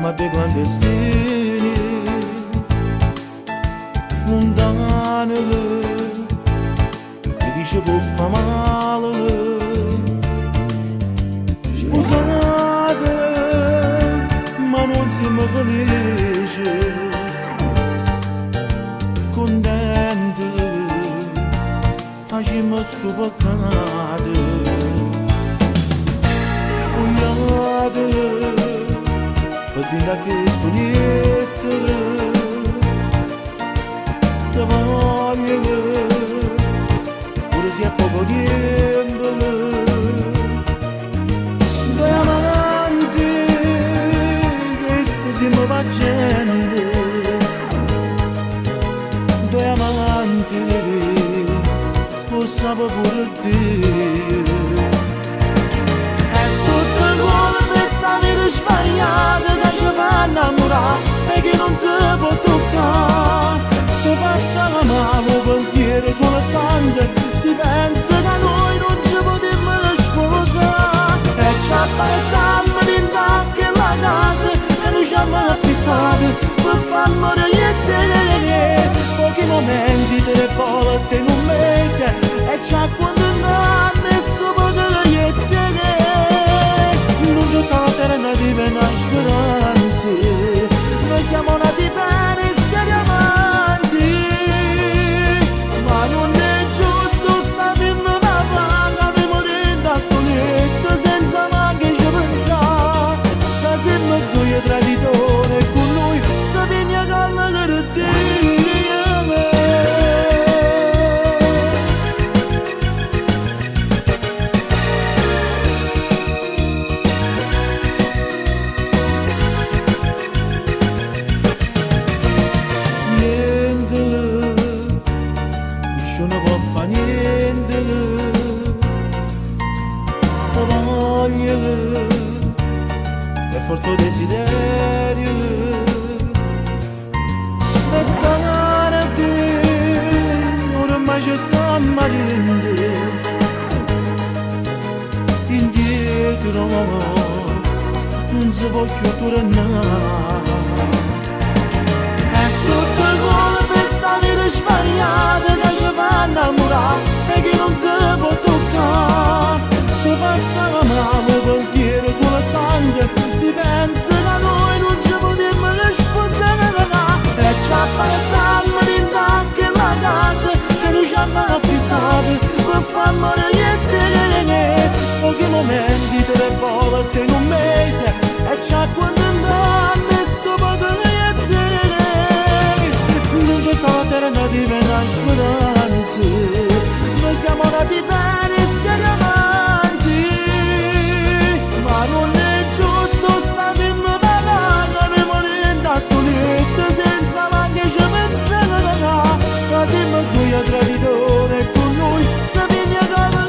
Ma de clandestini lontane mi dice può fa male sposate ma non siamo felici contenti facciamo sto peccato pugnate Dina che studiette te voglio pure se è poco tempo due amanti questi siamo facendo due amanti possiamo pure dire è tutto buono per sta vita sbagliata innamorare e che non si può toccare ti passa la mano pensiero soltanto si pensa che noi non ci potremmo sposare e ci apparecchiamo anche la casa che noi ci abbiamo affittato per far morire pochi momenti 3 volte in un mese e ci accontentiamo sto poco non ci sta alternativa in speranza noi siamo nati bene e siamo amanti ma non è giusto sapere papà che morendo a sto letto senza manche ci pensare che siamo due traditori e con noi sta vigna calma che te non può fare niente voglio è forte desiderio e tardi ormai ci sta morendo indietro non si può più tornare è tutto il cuore per sta vita sbagliata innamorare e che non si può toccare ti passa la mano pensiero soltanto si pensa che noi non ci potremmo sposare e ci apparecchiamo anche la casa che noi ci abbiamo affittato per far morire pochi momenti 3 volte in un mese e ci accontentiamo sto poco non c'è stata alternativa in speranza noi siamo nati bene e siamo amanti ma non è giusto sapere papà che noi morendo a sto letto senza manche ci pensare che siamo due traditori e con noi sta vigna calma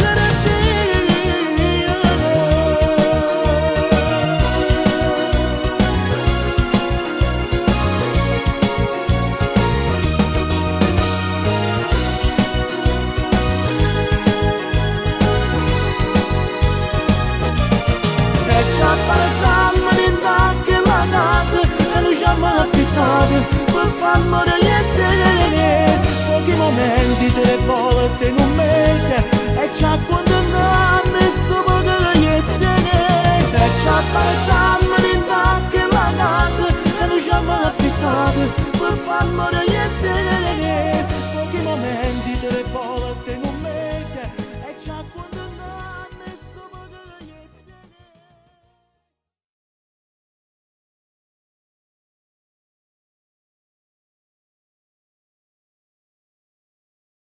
che per far morire pochi momenti 3 volte in un mese e ci accontentiamo sto poco e ci apparecchiamo